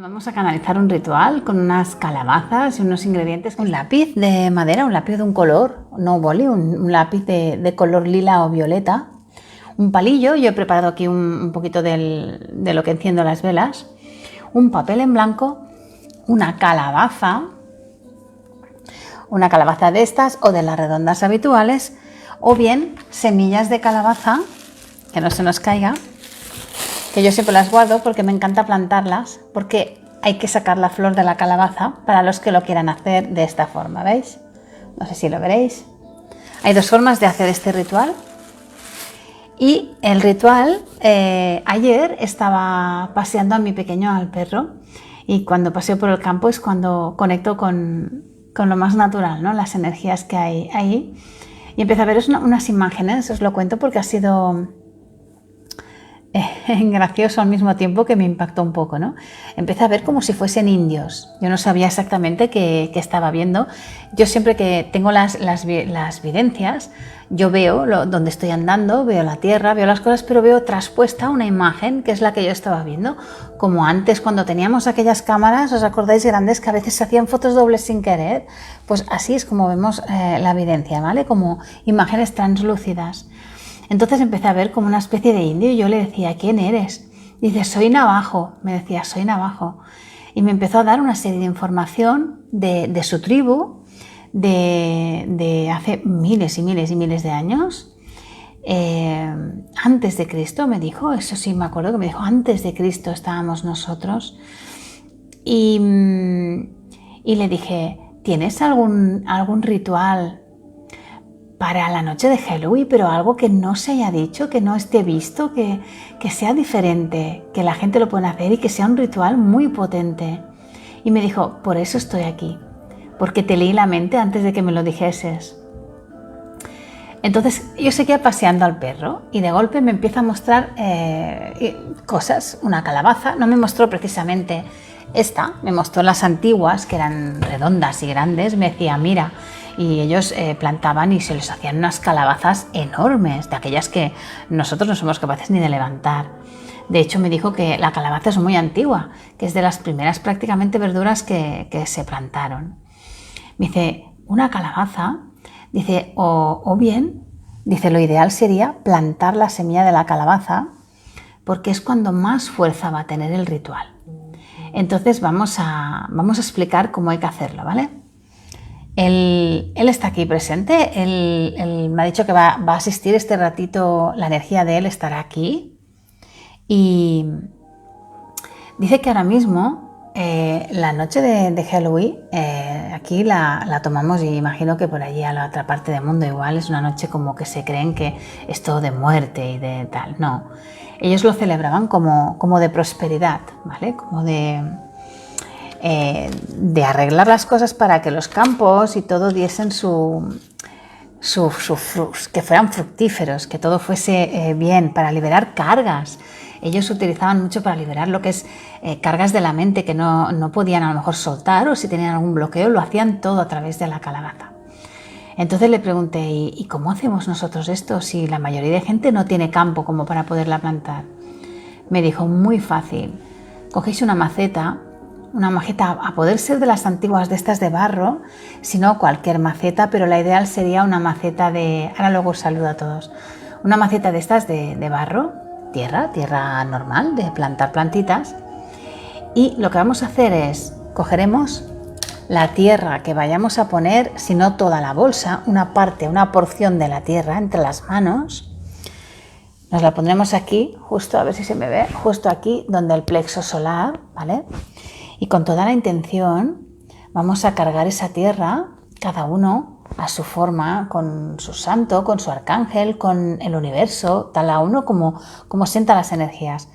Vamos a canalizar un ritual con unas calabazas y unos ingredientes. Un lápiz de madera, un lápiz de un color, no boli, un lápiz de color lila o violeta. Un palillo, yo he preparado aquí un poquito de lo que enciendo las velas. Un papel en blanco, una calabaza de estas o de las redondas habituales, o bien semillas de calabaza, que no se nos caiga, que yo siempre las guardo porque me encanta plantarlas, porque hay que sacar la flor de la calabaza para los que lo quieran hacer de esta forma, ¿veis? No sé si lo veréis. Hay dos formas de hacer este ritual. Y el ritual, ayer estaba paseando a mi pequeño, al perro, y cuando paseo por el campo es cuando conecto con lo más natural, ¿no? Las energías que hay ahí. Y empiezo a ver unas imágenes, os lo cuento porque ha sido gracioso al mismo tiempo que me impactó un poco, ¿no? Empecé a ver como si fuesen indios. Yo no sabía exactamente qué estaba viendo. Yo siempre que tengo las videncias, yo veo donde estoy andando, veo la tierra, veo las cosas, pero veo traspuesta una imagen que es la que yo estaba viendo. Como antes cuando teníamos aquellas cámaras, ¿os acordáis grandes que a veces se hacían fotos dobles sin querer? Pues así es como vemos la evidencia, ¿vale? Como imágenes translúcidas. Entonces empecé a ver como una especie de indio y yo le decía, ¿quién eres? Dice, soy navajo. Me decía, soy navajo. Y me empezó a dar una serie de información de su tribu, de hace miles y miles y miles de años. Antes de Cristo, me dijo, eso sí me acuerdo que me dijo, antes de Cristo estábamos nosotros. Y le dije, ¿tienes algún ritual para la noche de Halloween, pero algo que no se haya dicho, que no esté visto, que sea diferente, que la gente lo pueda hacer y que sea un ritual muy potente? Y me dijo, por eso estoy aquí, porque te leí la mente antes de que me lo dijeses. Entonces yo seguía paseando al perro y de golpe me empieza a mostrar cosas, una calabaza, no me mostró precisamente esta, me mostró las antiguas que eran redondas y grandes, me decía, mira, y ellos plantaban y se les hacían unas calabazas enormes, de aquellas que nosotros no somos capaces ni de levantar. De hecho me dijo que la calabaza es muy antigua, que es de las primeras prácticamente verduras que se plantaron. Me dice, una calabaza, dice, o bien, dice, lo ideal sería plantar la semilla de la calabaza, porque es cuando más fuerza va a tener el ritual. Entonces vamos a explicar cómo hay que hacerlo, ¿vale? Él está aquí presente, él me ha dicho que va a asistir este ratito, la energía de él estará aquí, y dice que ahora mismo la noche de Halloween aquí la tomamos, y imagino que por allí a la otra parte del mundo igual es una noche como que se creen que es todo de muerte y de tal. No, ellos lo celebraban como de prosperidad, ¿vale? Como de arreglar las cosas para que los campos y todo diesen que fueran fructíferos, que todo fuese bien, para liberar cargas. Ellos utilizaban mucho para liberar lo que es cargas de la mente que no podían a lo mejor soltar, o si tenían algún bloqueo lo hacían todo a través de la calabaza. Entonces le pregunté, ¿y cómo hacemos nosotros esto si la mayoría de gente no tiene campo como para poderla plantar? Me dijo, muy fácil, cogéis una maceta a poder ser de las antiguas de estas de barro, si no cualquier maceta, pero la ideal sería una maceta ahora luego os saludo a todos, una maceta de estas de barro, tierra normal, de plantar plantitas, y lo que vamos a hacer es, cogeremos la tierra que vayamos a poner, si no toda la bolsa, una porción de la tierra entre las manos, nos la pondremos aquí, justo, a ver si se me ve, justo aquí donde el plexo solar, ¿vale? Y con toda la intención vamos a cargar esa tierra, cada uno a su forma, con su santo, con su arcángel, con el universo, tal a uno como sienta las energías.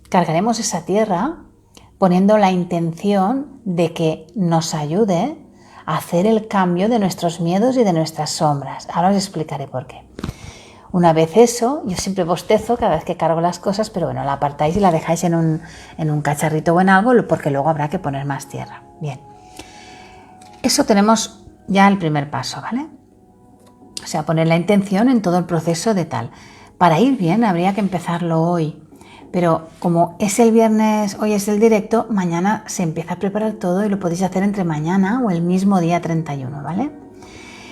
Cargaremos esa tierra poniendo la intención de que nos ayude a hacer el cambio de nuestros miedos y de nuestras sombras. Ahora os explicaré por qué. Una vez eso, yo siempre bostezo cada vez que cargo las cosas, pero bueno, la apartáis y la dejáis en un cacharrito o en algo, porque luego habrá que poner más tierra. Bien, eso tenemos ya el primer paso, ¿vale? O sea, poner la intención en todo el proceso de tal. Para ir bien habría que empezarlo hoy, Pero como es el viernes, hoy es el directo, mañana se empieza a preparar todo y lo podéis hacer entre mañana o el mismo día 31, ¿vale?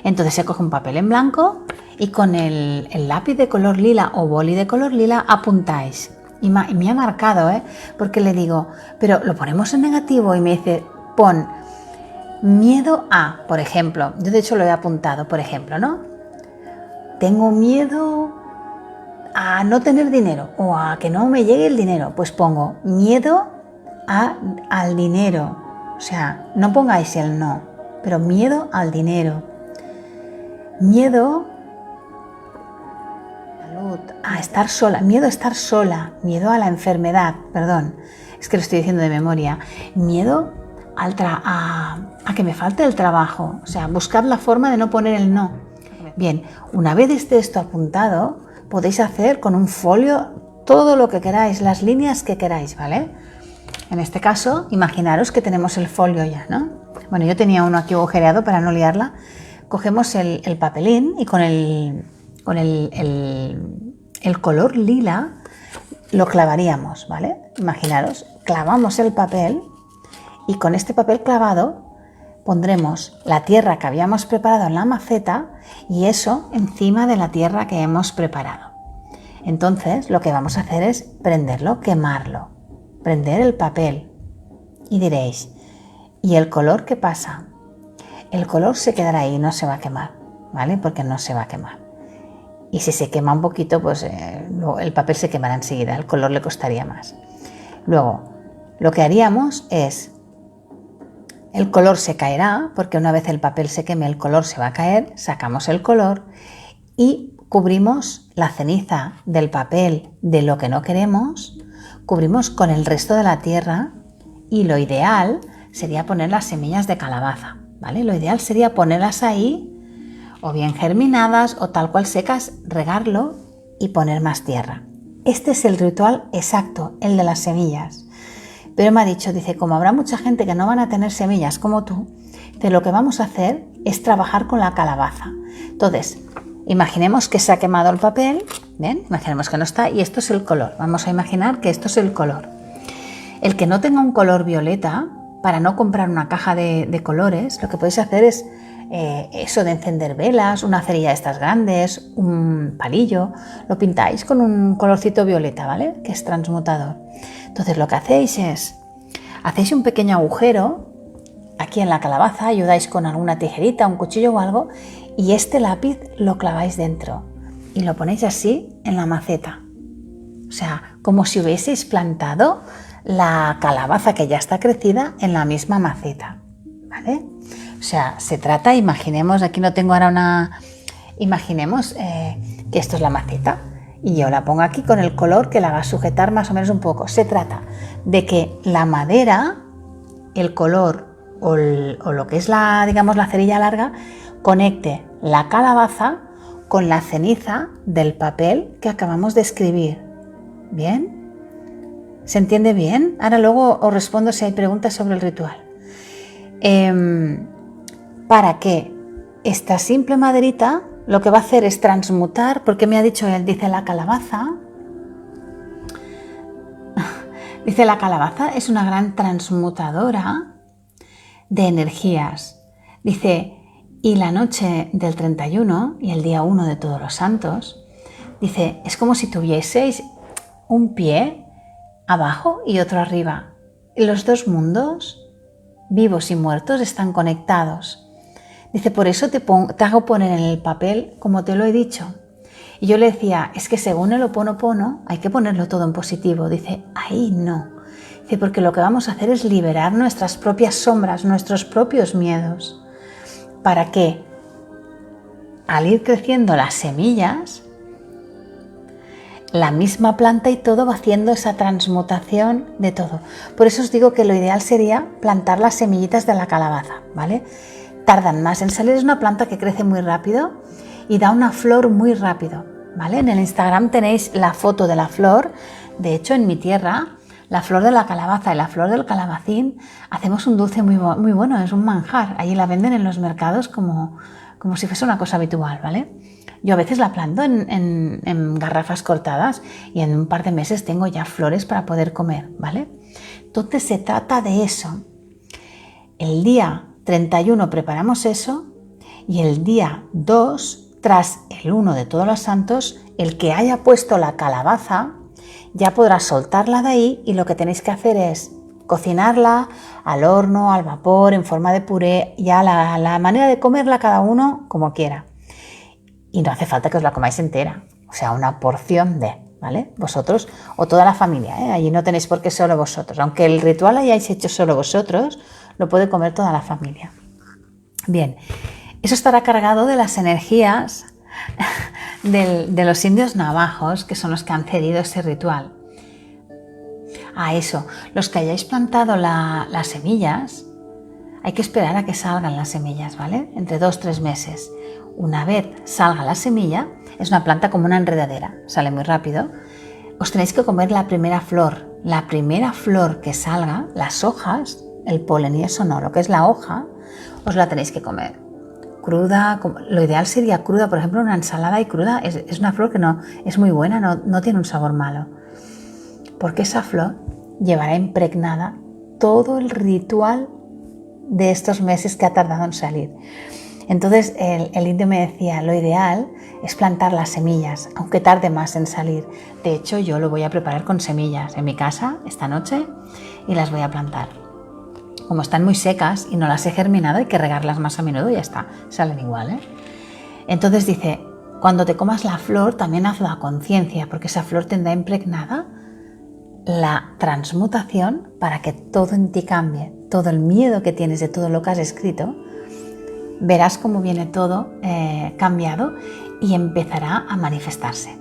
Entonces se coge un papel en blanco y con el lápiz de color lila o boli de color lila apuntáis. Y me ha marcado, porque le digo, pero lo ponemos en negativo y me dice, pon miedo a, por ejemplo, yo de hecho lo he apuntado, por ejemplo, ¿no? Tengo miedo a no tener dinero o a que no me llegue el dinero, pues pongo miedo al dinero, o sea, no pongáis el no, pero miedo al dinero, miedo a estar sola, miedo a estar sola, miedo a la enfermedad, perdón, es que lo estoy diciendo de memoria, miedo a que me falte el trabajo, o sea, buscar la forma de no poner el no. Bien, una vez esté esto apuntado, podéis hacer con un folio todo lo que queráis, las líneas que queráis, ¿vale? En este caso, imaginaros que tenemos el folio ya, ¿no? Bueno, yo tenía uno aquí agujereado para no liarla. Cogemos el papelín y con el color lila lo clavaríamos, ¿vale? Imaginaros, clavamos el papel y con este papel clavado pondremos la tierra que habíamos preparado en la maceta y eso encima de la tierra que hemos preparado. Entonces lo que vamos a hacer es prenderlo, quemarlo, prender el papel. Y diréis, ¿y el color qué pasa? El color se quedará ahí, no se va a quemar, ¿vale? Porque no se va a quemar. Y si se quema un poquito, pues el papel se quemará enseguida, el color le costaría más. Luego, lo que haríamos es, el color se caerá, porque una vez el papel se queme, el color se va a caer, sacamos el color y cubrimos la ceniza del papel de lo que no queremos, cubrimos con el resto de la tierra y lo ideal sería poner las semillas de calabaza, ¿vale? Lo ideal sería ponerlas ahí, o bien germinadas o tal cual secas, regarlo y poner más tierra. Este es el ritual exacto, el de las semillas. Pero me ha dicho, dice, como habrá mucha gente que no van a tener semillas como tú, lo que vamos a hacer es trabajar con la calabaza. Entonces, imaginemos que se ha quemado el papel, ¿ven? Imaginemos que no está y esto es el color. Vamos a imaginar que esto es el color. El que no tenga un color violeta, para no comprar una caja de colores, lo que podéis hacer es eso de encender velas, una cerilla de estas grandes, un palillo, lo pintáis con un colorcito violeta, ¿vale? Que es transmutador. Entonces lo que hacéis es, hacéis un pequeño agujero aquí en la calabaza, ayudáis con alguna tijerita, un cuchillo o algo, y este lápiz lo claváis dentro y lo ponéis así en la maceta. O sea, como si hubieseis plantado la calabaza que ya está crecida en la misma maceta, ¿vale? O sea, se trata, imaginemos, aquí no tengo ahora una... Imaginemos que esto es la maceta y yo la pongo aquí con el color que la haga sujetar más o menos un poco. Se trata de que la madera, el color o lo que es la, digamos, la cerilla larga, conecte la calabaza con la ceniza del papel que acabamos de escribir. ¿Bien? ¿Se entiende bien? Ahora luego os respondo si hay preguntas sobre el ritual. Para que esta simple maderita lo que va a hacer es transmutar, porque me ha dicho él, dice la calabaza es una gran transmutadora de energías. Dice, y la noche del 31 y el día 1 de Todos los Santos, dice, es como si tuvieseis un pie abajo y otro arriba. Los dos mundos, vivos y muertos, están conectados. Dice, por eso te hago poner en el papel como te lo he dicho. Y yo le decía, es que según el Ho'oponopono hay que ponerlo todo en positivo. Dice, ahí no. Dice, porque lo que vamos a hacer es liberar nuestras propias sombras, nuestros propios miedos. Para que al ir creciendo las semillas, la misma planta y todo va haciendo esa transmutación de todo. Por eso os digo que lo ideal sería plantar las semillitas de la calabaza, ¿vale? Tardan más en salir, es una planta que crece muy rápido y da una flor muy rápido, ¿vale? En el Instagram tenéis la foto de la flor. De hecho, en mi tierra, la flor de la calabaza y la flor del calabacín, hacemos un dulce muy bueno, es un manjar. Allí la venden en los mercados como si fuese una cosa habitual, ¿vale? Yo a veces la planto en garrafas cortadas y en un par de meses tengo ya flores para poder comer, ¿vale? Entonces se trata de eso. El día 31 preparamos eso y el día 2, tras el 1 de Todos los Santos, el que haya puesto la calabaza ya podrá soltarla de ahí y lo que tenéis que hacer es cocinarla al horno, al vapor, en forma de puré, ya la manera de comerla cada uno como quiera. Y no hace falta que os la comáis entera, o sea, una porción de, ¿vale? Vosotros o toda la familia, ¿eh? Allí no tenéis por qué solo vosotros. Aunque el ritual hayáis hecho solo vosotros, lo puede comer toda la familia. Bien, eso estará cargado de las energías de los indios navajos, que son los que han cedido ese ritual. Eso, los que hayáis plantado las semillas, hay que esperar a que salgan las semillas, ¿vale? Entre 2-3 meses. Una vez salga la semilla, es una planta como una enredadera, sale muy rápido, os tenéis que comer la primera flor. La primera flor que salga, las hojas, el polen y eso no, lo que es la hoja, os la tenéis que comer. Cruda, lo ideal sería cruda, por ejemplo, una ensalada y cruda es una flor que no es muy buena, no tiene un sabor malo, porque esa flor llevará impregnada todo el ritual de estos meses que ha tardado en salir. Entonces el indio me decía, lo ideal es plantar las semillas, aunque tarde más en salir. De hecho, yo lo voy a preparar con semillas en mi casa esta noche y las voy a plantar. Como están muy secas y no las he germinado, hay que regarlas más a menudo y ya está, salen igual, ¿eh? Entonces dice, cuando te comas la flor también hazlo a conciencia, porque esa flor tendrá impregnada la transmutación para que todo en ti cambie, todo el miedo que tienes de todo lo que has escrito, verás cómo viene todo cambiado y empezará a manifestarse.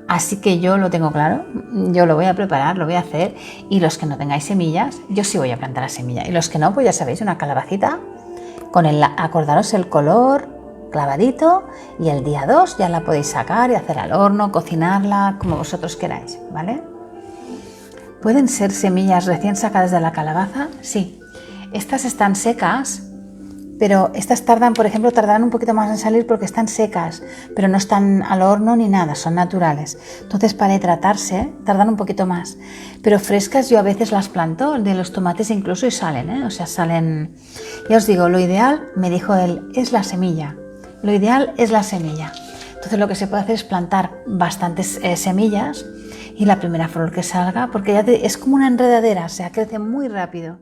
Así que yo lo tengo claro, yo lo voy a preparar, lo voy a hacer, y los que no tengáis semillas, yo sí voy a plantar la semilla, y los que no, pues ya sabéis, una calabacita, acordaros el color clavadito, y el día 2 ya la podéis sacar y hacer al horno, cocinarla, como vosotros queráis, ¿vale? ¿Pueden ser semillas recién sacadas de la calabaza? Sí. Estas están secas, pero estas tardarán un poquito más en salir porque están secas, pero no están al horno ni nada, son naturales. Entonces, para hidratarse, tardan un poquito más. Pero frescas yo a veces las planto, de los tomates incluso, y salen, ¿eh? O sea, salen... Ya os digo, lo ideal, me dijo él, es la semilla. Lo ideal es la semilla. Entonces, lo que se puede hacer es plantar bastantes semillas y la primera flor que salga, porque ya es como una enredadera, o sea, crece muy rápido.